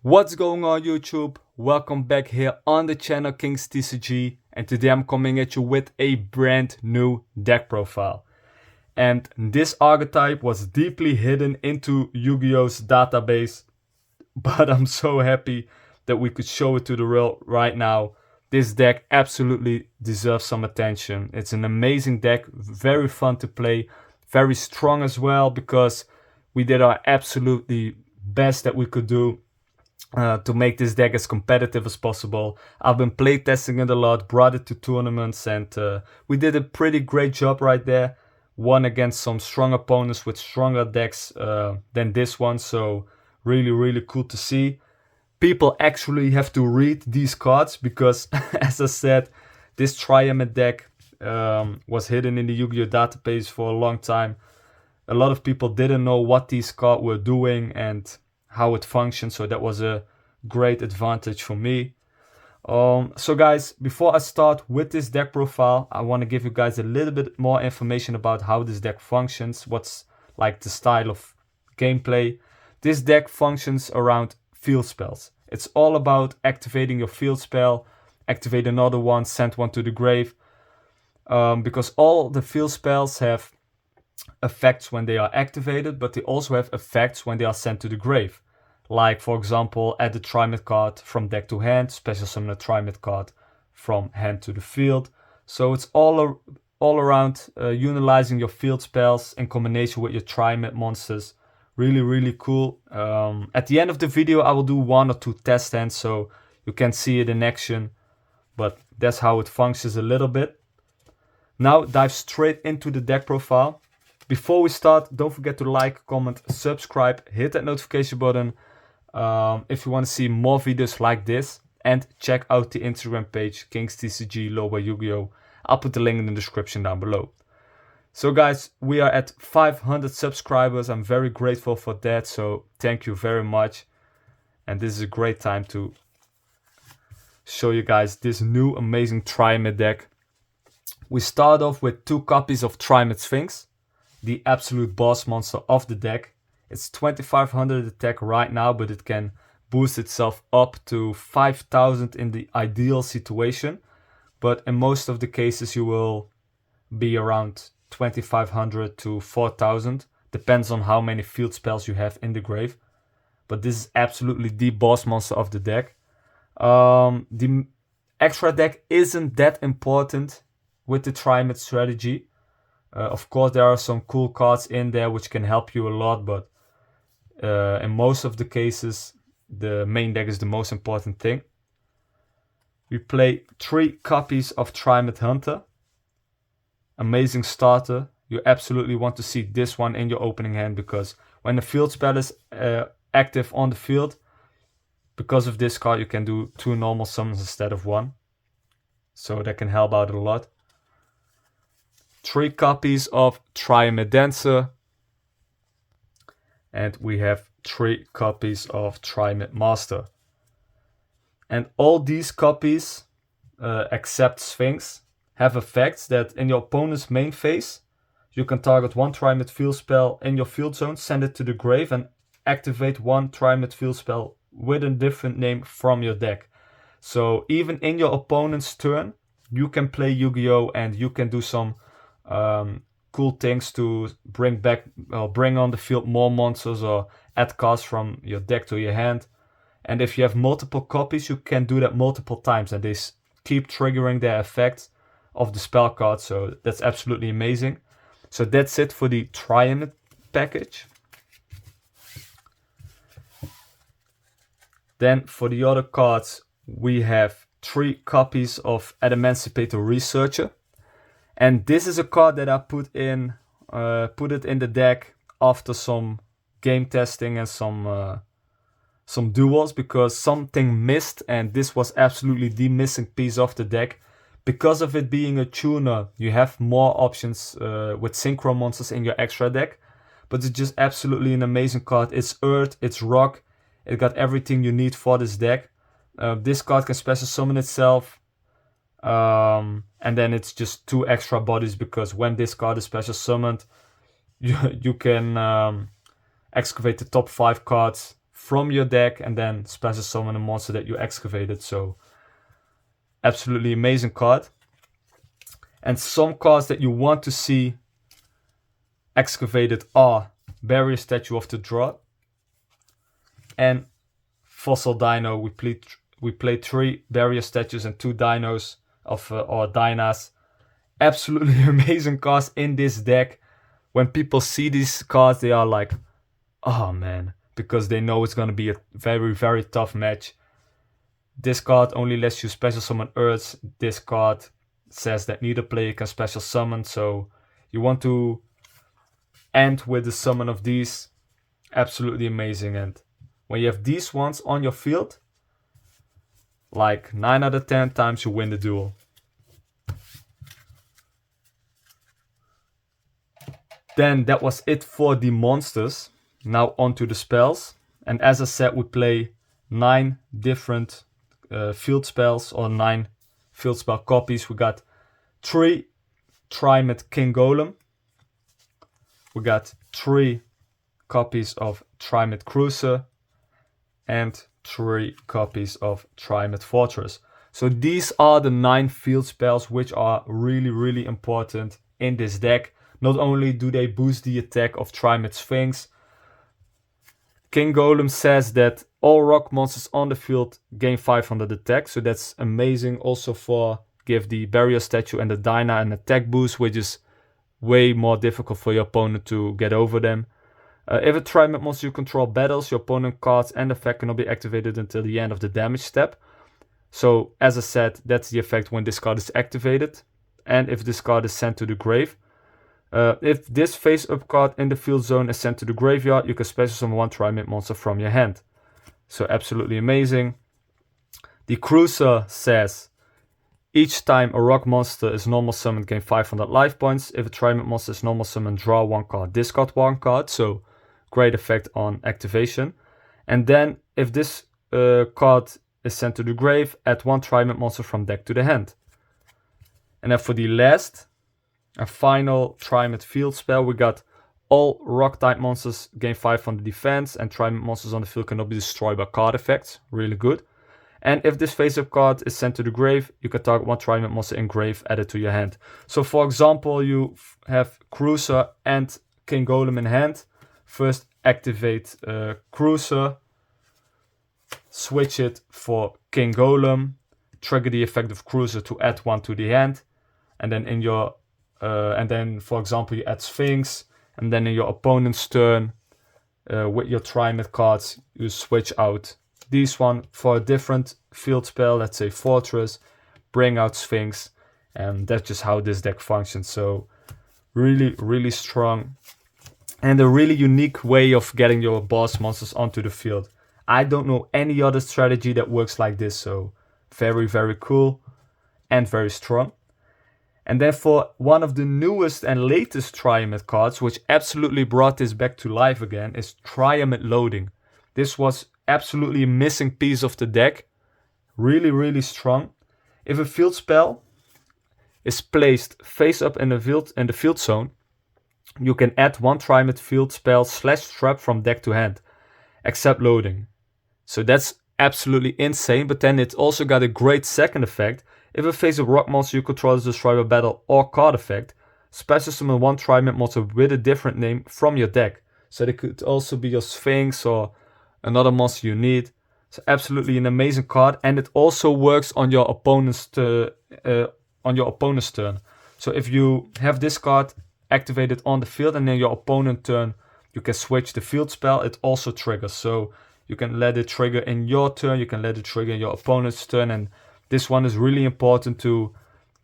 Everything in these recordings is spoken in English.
What's going on YouTube? Welcome back here on the channel KingsTCG, and today I'm coming at you with a brand new deck profile. And this archetype was deeply hidden into Yu-Gi-Oh's database, but I'm so happy that we could show it to the world right now. This deck absolutely deserves some attention. It's an amazing deck, very fun to play, very strong as well, because we did our absolutely best that we could do to make this deck as competitive as possible. I've been playtesting it a lot, brought it to tournaments, and we did a pretty great job right there. Won against some strong opponents with stronger decks than this one, so really cool to see. People actually have to read these cards because, as I said, this Triamid deck was hidden in the Yu-Gi-Oh database for a long time. A lot of people didn't know what these cards were doing and how it functions, so that was a great advantage for me. So guys, before I start with this deck profile, I want to give you guys a little bit more information about how this deck functions, what's like the style of gameplay. This deck functions around field spells. It's all about activating your field spell, activate another one, send one to the grave, because all the field spells have effects when they are activated, but they also have effects when they are sent to the grave. Like, for example, add a Triamid card from deck to hand, special summon a Triamid card from hand to the field. So it's all around utilizing your field spells in combination with your Triamid monsters. Really cool. At the end of the video, I will do 1 or 2 test hands so you can see it in action. But that's how it functions a little bit. Now dive straight into the deck profile. Before we start, don't forget to like, comment, subscribe, hit that notification button if you want to see more videos like this, and check out the Instagram page KingsTCG Loba Yu-Gi-Oh. I'll put the link in the description down below. So guys, we are at 500 subscribers. I'm very grateful for that, so thank you very much. And this is a great time to show you guys this new amazing Triamid deck. We start off with 2 copies of Triamid Sphinx, the absolute boss monster of the deck. It's 2500 attack right now, but it can boost itself up to 5000 in the ideal situation. But in most of the cases you will be around 2500 to 4000. Depends on how many field spells you have in the grave. But this is absolutely the boss monster of the deck. The extra deck isn't that important with the Triamid strategy. Of course, there are some cool cards in there which can help you a lot, but in most of the cases, the main deck is the most important thing. We play 3 copies of Triamid Hunter. Amazing starter. You absolutely want to see this one in your opening hand, because when the field spell is active on the field, because of this card, you can do 2 normal summons instead of 1. So that can help out a lot. 3 copies of Triamid Dancer, and we have 3 copies of Triamid Master. And all these copies, except Sphinx, have effects that in your opponent's main phase, you can target 1 Triamid field spell in your field zone, send it to the grave, and activate 1 Triamid field spell with a different name from your deck. So even in your opponent's turn, you can play Yu-Gi-Oh! And you can do some cool things to bring on the field more monsters or add cards from your deck to your hand. And if you have multiple copies, you can do that multiple times, and they keep triggering their effect of the spell card. So that's absolutely amazing. So that's it for the Triamid package. Then for the other cards, we have 3 copies of Emancipator Researcher. And this is a card that I put it in the deck after some game testing and some duels, because something missed, and this was absolutely the missing piece of the deck. Because of it being a tuner, you have more options with synchro monsters in your extra deck, but it's just absolutely an amazing card. It's Earth, it's Rock, it got everything you need for this deck. This card can special summon itself. And then it's just 2 extra bodies, because when this card is special summoned, you can excavate the top 5 cards from your deck and then special summon a monster that you excavated. So absolutely amazing card. And some cards that you want to see excavated are Barrier Statue of the Drought and Fossil Dino. We played 3 Barrier Statues and 2 Dinos or Dynas. Absolutely amazing cards in this deck. When people see these cards, they are like, oh man, because they know it's going to be a very, very tough match. This card only lets you special summon Earths. This card says that neither player can special summon, so you want to end with the summon of these. Absolutely amazing. And when you have these ones on your field, like 9 out of 10 times you win the duel. Then that was it for the monsters. Now on to the spells. And as I said, we play 9 different field spells or 9 field spell copies. We got 3 Triamid King Golem. We got 3 copies of Triamid Cruiser and 3 copies of Triamid Fortress. So these are the 9 field spells which are really, really important in this deck. Not only do they boost the attack of Triamid Sphinx, King Golem says that all rock monsters on the field gain 500 attack. So that's amazing. Also for give the Barrier Statue and the Dyna an attack boost, which is way more difficult for your opponent to get over them. If a Triamid monster you control battles, your opponent cards and effect cannot be activated until the end of the damage step. So as I said, that's the effect when this card is activated. And if this card is sent to the grave. If this face-up card in the field zone is sent to the graveyard, you can special summon 1 Triamid monster from your hand. So absolutely amazing. The Cruiser says, each time a rock monster is normal summoned, gain 500 life points. If a Triamid monster is normal summoned, draw 1 card, discard 1 card. So great effect on activation. And then if this card is sent to the grave, add 1 Triamid monster from deck to the hand. And then for the last and final Triamid field spell, we got all rock type monsters gain 500 defense, and Triamid monsters on the field cannot be destroyed by card effects. Really good. And if this face-up card is sent to the grave, you can target 1 Triamid monster in grave added to your hand. So for example, you have Cruiser and King Golem in hand. First activate Cruiser, switch it for King Golem, trigger the effect of Cruiser to add 1 to the hand, and then in your and then, for example, you add Sphinx, and then in your opponent's turn, with your Triamid cards, you switch out these one for a different field spell, let's say Fortress, bring out Sphinx, and that's just how this deck functions. So really, really strong, and a really unique way of getting your boss monsters onto the field. I don't know any other strategy that works like this, so very, very cool and very strong. And then for one of the newest and latest Triamid cards, which absolutely brought this back to life again, is Triamid Loading. This was absolutely a missing piece of the deck. Really, really strong. If a field spell is placed face up in the field zone, you can add 1 Triamid field spell / trap from deck to hand, except Loading. So that's absolutely insane, but then it's also got a great second effect. If a face-up rock monster you control is destroyed by battle or card effect, special summon 1 Triamid monster with a different name from your deck. So it could also be your Sphinx or another monster you need. So absolutely an amazing card, and it also works on your opponent's turn. So if you have this card activated on the field and then your opponent's turn, you can switch the field spell. It also triggers. So you can let it trigger in your turn, you can let it trigger in your opponent's turn, and this one is really important to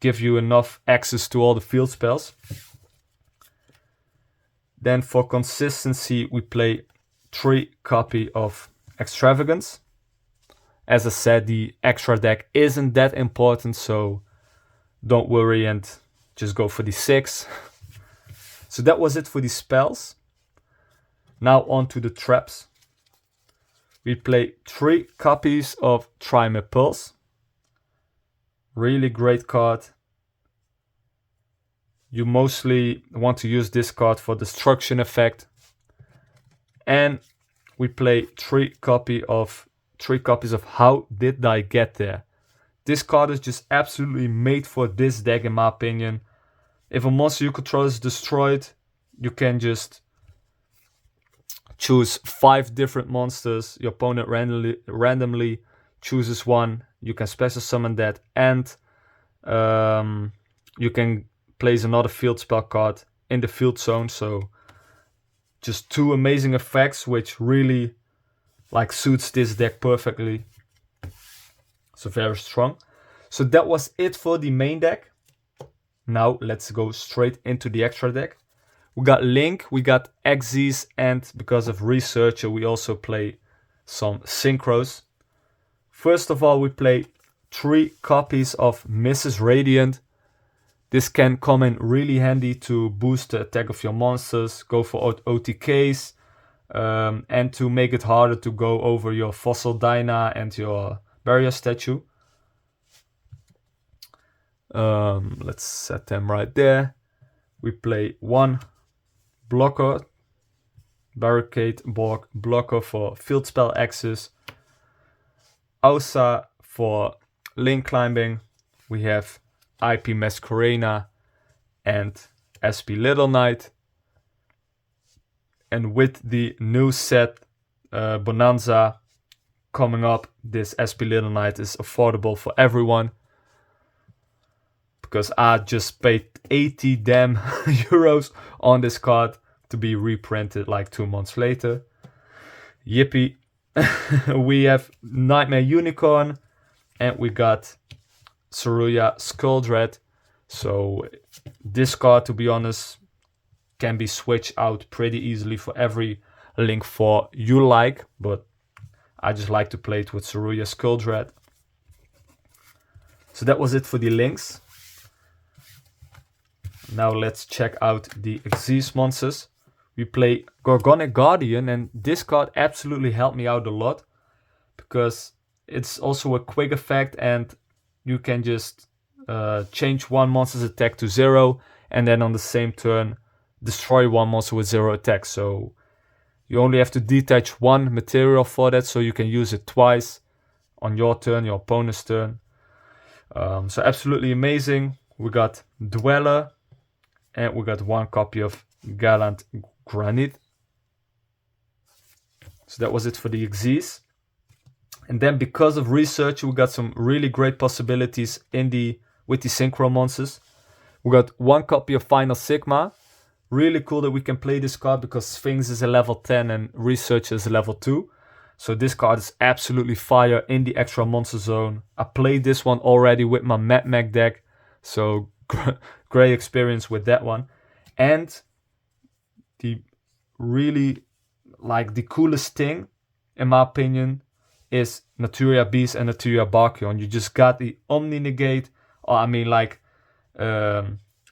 give you enough access to all the field spells. Then for consistency, we play 3 copy of Extravagance. As I said, the extra deck isn't that important, so don't worry and just go for the 6. So that was it for the spells. Now on to the traps. We play 3 copies of Triamid Pulse. Really great card. You mostly want to use this card for destruction effect. And we play three copies of How Did I Get There. This card is just absolutely made for this deck in my opinion. If a monster you control is destroyed, you can just choose 5 different monsters. Your opponent randomly chooses one. You can special summon that, and you can place another field spell card in the field zone. So just 2 amazing effects which really like suits this deck perfectly. So very strong. So that was it for the main deck. Now let's go straight into the extra deck. We got Link, we got Xyz, and because of Researcher we also play some Synchros. First of all, we play 3 copies of Mrs. Radiant. This can come in really handy to boost the attack of your monsters, go for OTKs, and to make it harder to go over your Fossil Dyna and your Barrier Statue. Let's set them right there. We play 1 blocker, Barricade blocker for field spell access, Ausa for link climbing. We have IP Masquerena and SP Little Knight. And with the new set Bonanza coming up, this SP Little Knight is affordable for everyone, because I just paid 80 damn euros on this card to be reprinted like 2 months later. Yippee. We have Nightmare Unicorn, and we got Saruya Skulldread. So this card, to be honest, can be switched out pretty easily for every Link 4 you like, but I just like to play it with Saruya Skulldread. So that was it for the links. Now let's check out the Xyz monsters. We play Gorgonic Guardian, and this card absolutely helped me out a lot, because it's also a quick effect and you can just change one monster's attack to 0, and then on the same turn destroy one monster with 0 attack. So you only have to detach 1 material for that, so you can use it twice on your turn, your opponent's turn. So absolutely amazing. We got Dweller, and we got 1 copy of Gallant Granite. So that was it for the Xyz. And then because of research, we got some really great possibilities with the Synchro monsters. We got 1 copy of Final Sigma. Really cool that we can play this card, because Sphinx is a level 10 and Research is a level 2. So this card is absolutely fire in the extra monster zone. I played this one already with my Mad Mag deck, so great experience with that one. And the really, like, the coolest thing, in my opinion, is Naturia Beast and Naturia Barkion. You just got the Omni Negate, or I mean like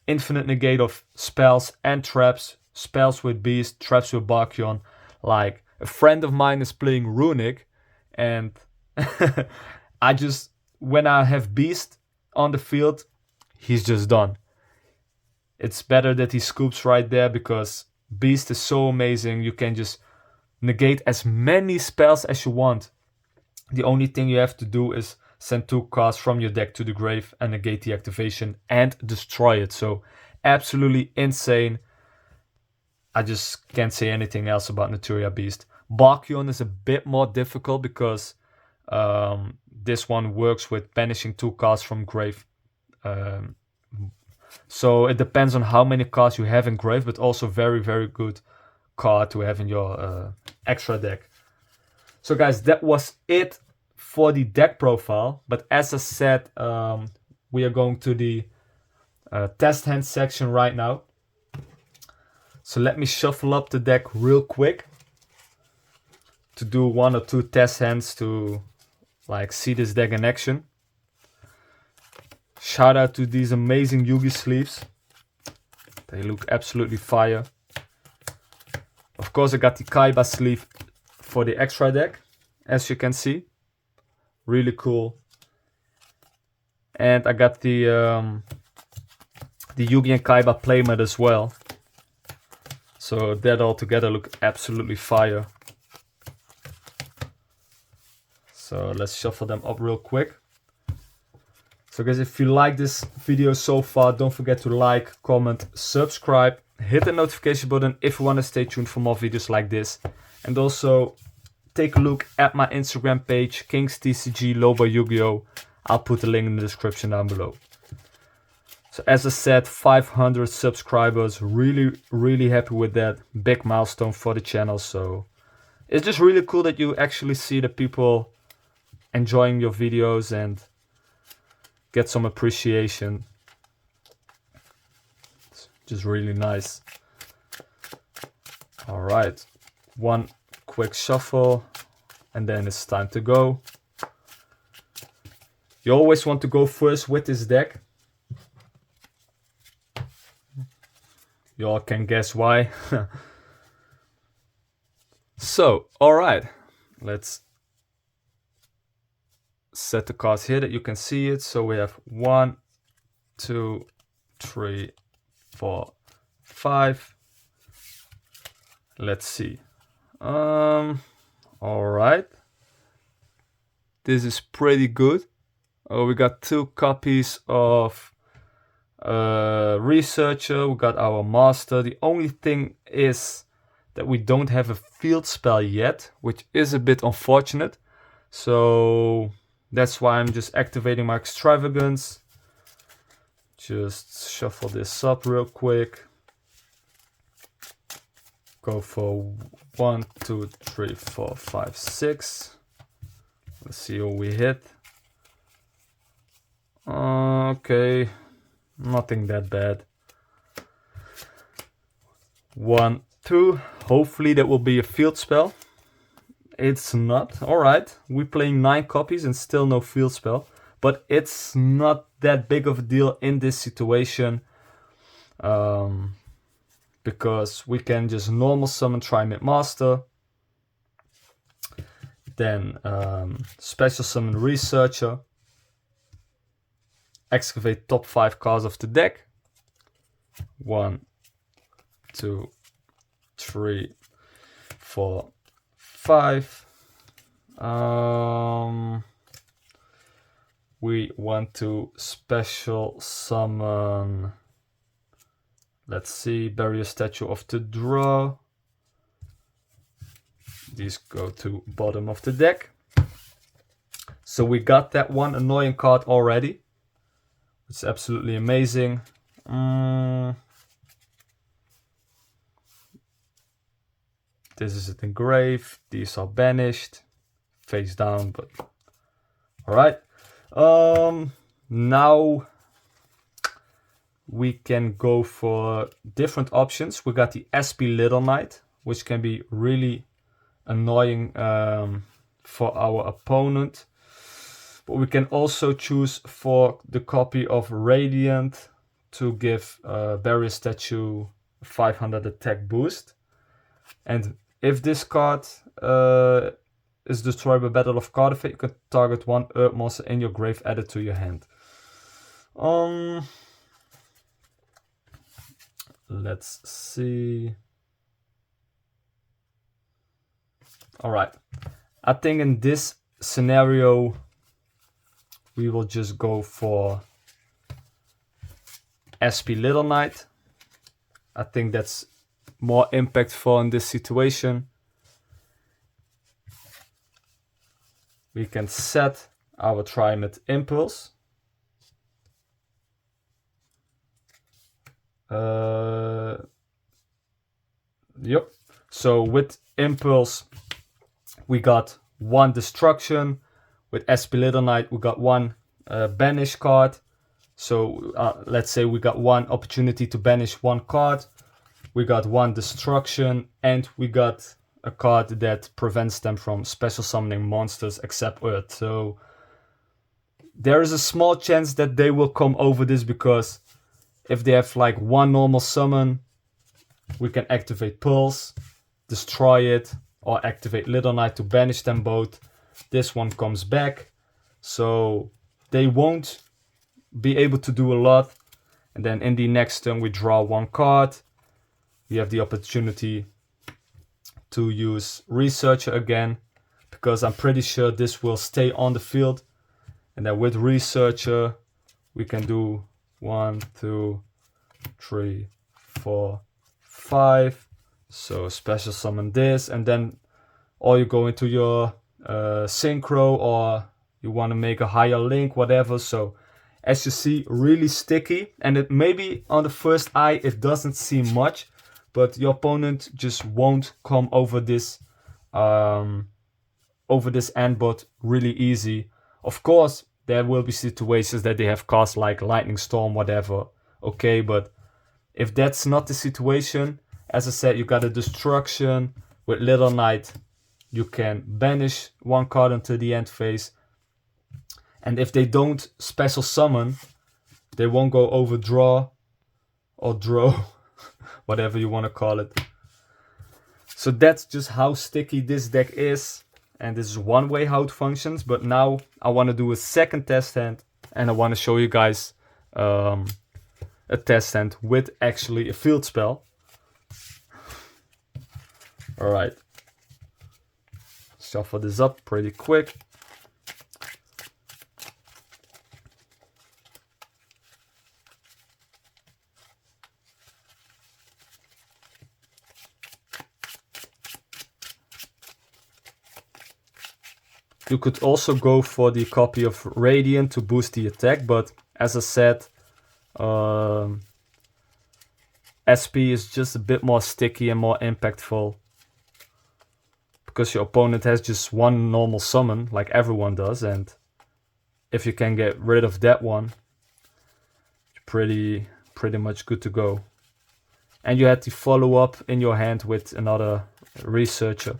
infinite negate of spells and traps. Spells with Beast, traps with Barkion. Like, a friend of mine is playing Runic, and when I have Beast on the field, he's just done. It's better that he scoops right there, because Beast is so amazing. You can just negate as many spells as you want. The only thing you have to do is send 2 cards from your deck to the grave and negate the activation and destroy it. So absolutely insane. I just can't say anything else about Naturia Beast. Barkion is a bit more difficult, because this one works with banishing 2 cards from grave. So it depends on how many cards you have in grave, but also very, very good card to have in your extra deck. So guys, that was it for the deck profile. But as I said, we are going to the test hand section right now. So let me shuffle up the deck real quick to do 1 or 2 test hands to like see this deck in action. Shout out to these amazing Yugi sleeves. They look absolutely fire. Of course, I got the Kaiba sleeve for the extra deck, as you can see. Really cool. And I got the Yugi and Kaiba playmat as well. So that all together look absolutely fire. So let's shuffle them up real quick. So guys, if you like this video so far, don't forget to like, comment, subscribe, hit the notification button if you want to stay tuned for more videos like this. And also take a look at my Instagram page, KingsTCG Loba Yu-Gi-Oh! I'll put the link in the description down below. So as I said, 500 subscribers, really happy with that. Big milestone for the channel. So it's just really cool that you actually see the people enjoying your videos and get some appreciation. It's just really nice. All right, one quick shuffle and then it's time to go. You always want to go first with this deck. You all can guess why. So, all right, let's set the cards here that you can see it. So we have 1, 2, 3, 4, 5. Let's see. All right. This is pretty good. Oh, we got 2 copies of Researcher. We got our Master. The only thing is that we don't have a field spell yet, which is a bit unfortunate. So that's why I'm just activating my Extravagance. Just shuffle this up real quick. Go for 1, 2, 3, 4, 5, 6. Let's see what we hit. Okay, nothing that bad. 1, 2. Hopefully that will be a field spell. It's not. Alright, we're playing 9 copies and still no field spell. But it's not that big of a deal in this situation. Because we can just normal summon Triamid Master. Then special summon Researcher. Excavate top 5 cards of the deck. 1, 2, 3, 4, 5. We want to special summon. Let's see, bury a statue of the draw. These go to bottom of the deck. So we got that one annoying card already. It's absolutely amazing. This is it engraved. These are banished. Face down, but alright. Now we can go for different options. We got the SP Little Knight, which can be really annoying for our opponent. But we can also choose for the copy of Radiant to give Barrier Statue 500 attack boost. And if this card is destroyed by Battle of Card effect, you can target 1 Earth monster in your grave added to your hand. Let's see. Alright. I think in this scenario we will just go for SP Little Knight. I think that's more impactful in this situation. We can set our Triamid Impulse. Yep. So with Impulse we got 1 destruction. With SP Little Knight we got 1 banish card. So let's say we got 1 opportunity to banish 1 card. We got 1 destruction and we got a card that prevents them from special summoning monsters except Earth. So there is a small chance that they will come over this, because if they have like 1 normal summon, we can activate Pulse, destroy it, or activate Little Knight to banish them both. This one comes back, so they won't be able to do a lot. And then in the next turn we draw 1 card. We have the opportunity to use Researcher again, because I'm pretty sure this will stay on the field. And then with Researcher, we can do 1, 2, 3, 4, 5. So special summon this, and then or you go into your synchro, or you want to make a higher link, whatever. So as you see, really sticky, and it maybe on the first eye it doesn't seem much, but your opponent just won't come over this end bot really easy. Of course, there will be situations that they have cards like Lightning Storm, whatever. Okay, but if that's not the situation, as I said, you got a Destruction with Little Knight. You can banish one card until the end phase. And if they don't special summon, they won't go over draw or draw, whatever you want to call it. So that's just how sticky this deck is. And this is one way how it functions. But now I want to do a second test hand. And I want to show you guys a test hand with actually a field spell. Alright. Shuffle this up pretty quick. You could also go for the copy of Radiant to boost the attack, but as I said, SP is just a bit more sticky and more impactful. Because your opponent has just one normal summon, like everyone does, and if you can get rid of that one, you're pretty much good to go. And you had to follow up in your hand with another Researcher.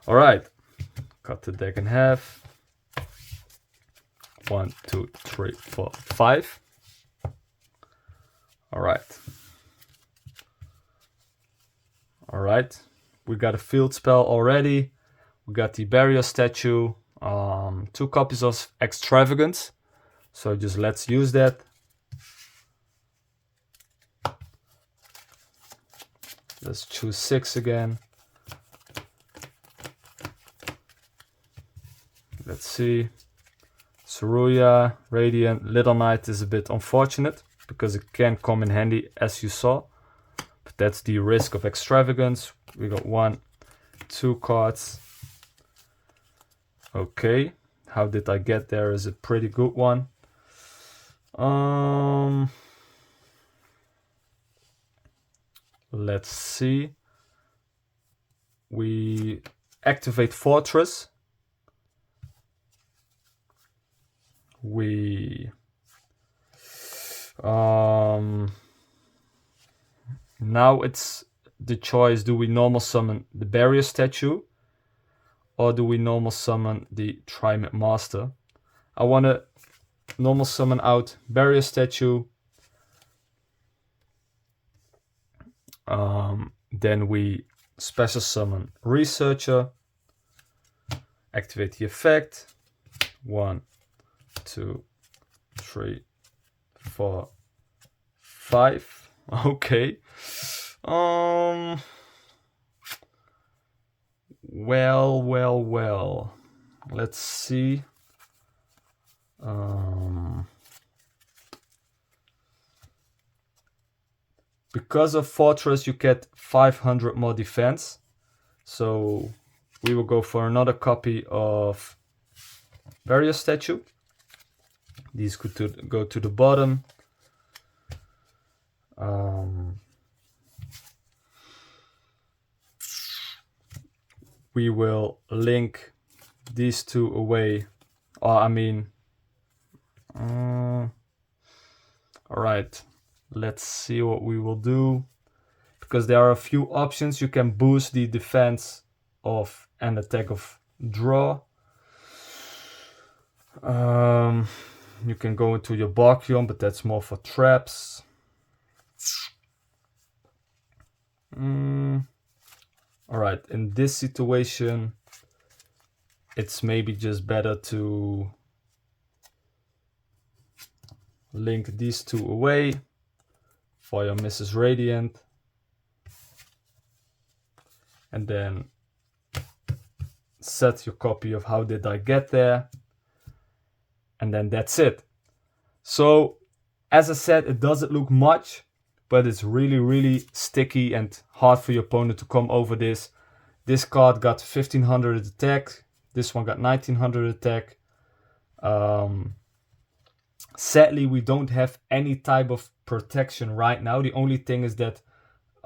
Alright. Cut the deck in half. 1, 2, 3, 4, 5. Alright. Alright. We got a field spell already. We got the Barrier Statue. 2 copies of Extravagance. So just let's use that. Let's choose 6 again. Let's see. Saruya, Radiant, Little Knight is a bit unfortunate because it can come in handy, as you saw. But that's the risk of Extravagance. We got 1, 2 cards. Okay. How did I get there is a pretty good one. Let's see. We activate Fortress. We now it's the choice: do we normal summon the Barrier Statue or do we normal summon the Triamid Master? I want to normal summon out Barrier Statue. Then we special summon Researcher, activate the effect. 1, 2, 3, 4, 5. Okay. Well. Let's see. Because of Fortress, you get 500 more defense. So we will go for another copy of Barrier Statue. These could go to the bottom. We will link these 2 away. Alright, let's see what we will do. Because there are a few options. You can boost the defense of an attack of draw. You can go into your Barkion, but that's more for traps. Alright, in this situation, it's maybe just better to link these 2 away for your Mrs. Radiant. And then set your copy of How Did I Get There, and then that's it. So as I said, it doesn't look much, but it's really sticky and hard for your opponent to come over this. This card got 1500 attack, this one got 1900 attack. Sadly, we don't have any type of protection right now. The only thing is that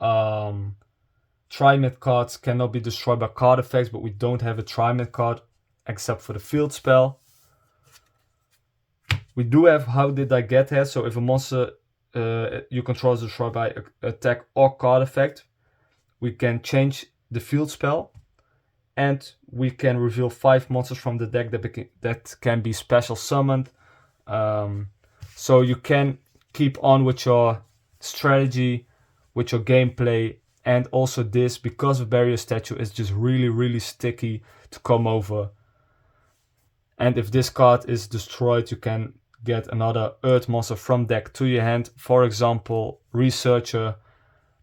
Triamid cards cannot be destroyed by card effects, but we don't have a Triamid card except for the field spell. We do have How Did I Get Here, so if a monster you control is destroyed by attack or card effect, we can change the field spell, and we can reveal 5 monsters from the deck that can be special summoned. So you can keep on with your strategy, with your gameplay, and also this, because of Barrier Statue, is just really sticky to come over. And if this card is destroyed, you can get another Earth monster from deck to your hand, for example Researcher,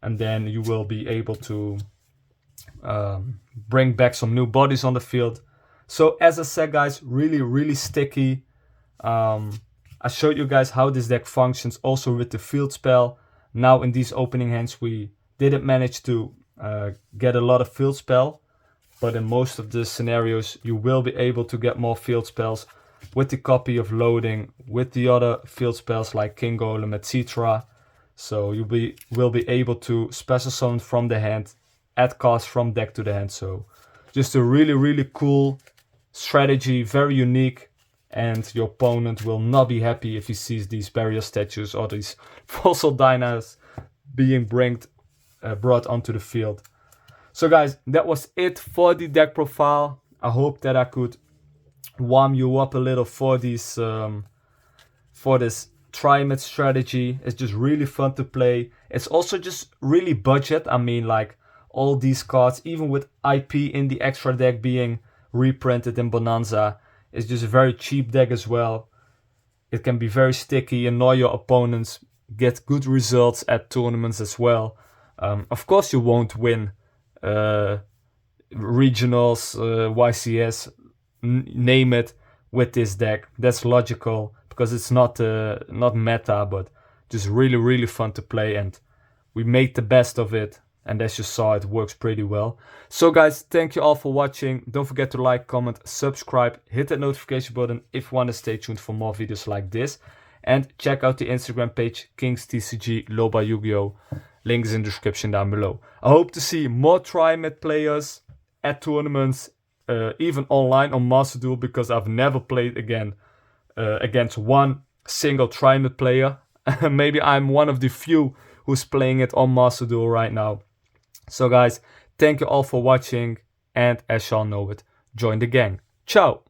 and then you will be able to bring back some new bodies on the field. So as I said, guys, really sticky. I showed you guys how this deck functions also with the field spell. Now in these opening hands we didn't manage to get a lot of field spell, but in most of the scenarios you will be able to get more field spells with the copy of Loading, with the other field spells like King Golem, etc. So you will be able to special summon from the hand, add cards from deck to the hand. So just a really cool strategy, very unique, and your opponent will not be happy if he sees these Barrier Statues or these Fossil Dynas being brought onto the field. So guys, that was it for the deck profile. I hope that I could warm you up a little for these for this Triamid strategy. It's just really fun to play. It's also just really budget. I mean, like all these cards, even with IP in the extra deck being reprinted in Bonanza, it's just a very cheap deck as well. It can be very sticky, annoy your opponents, get good results at tournaments as well. Of course you won't win regionals, YCS, name it, with this deck. That's logical because it's not meta, but just really fun to play, and we made the best of it. And as you saw, it works pretty well. So guys, thank you all for watching. Don't forget to like, comment, subscribe, hit that notification button if you want to stay tuned for more videos like this. And check out the Instagram page, KingsTCG Loba Yu-Gi-Oh! Link is in the description down below. I hope to see more Triamid players at tournaments, even online on Master Duel, because I've never played against one single Triamid player. Maybe I'm one of the few who's playing it on Master Duel right now. So guys, thank you all for watching, and as y'all know it, join the gang. Ciao!